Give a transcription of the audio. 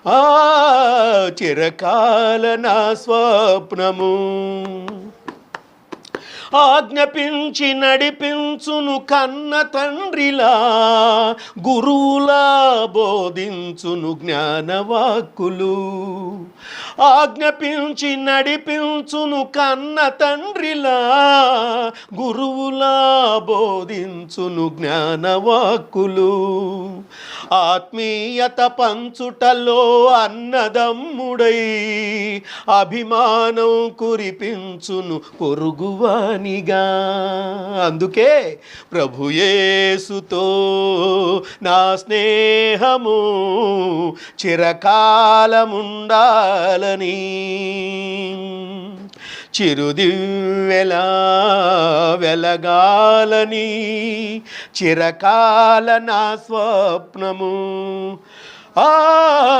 ఆ చిరకాల నా స్వప్నము. ఆజ్ఞపించి నడిపించును కన్న తండ్రిలా, గురువులా బోధించును జ్ఞానవాక్కులు. ఆజ్ఞపించి నడిపించును కన్న తండ్రిలా, గురువులా బోధించును జ్ఞానవాక్కులు. ఆత్మీయత పంచుటలో అన్నదమ్ముడై, అభిమానం కురిపించును పొరుగువానిగా. అందుకే ప్రభుయేసుతో నా స్నేహము చిరకాలముండాలని, చిరుదివ్వెలా వెలగాలని చిరకాల నా స్వప్నము.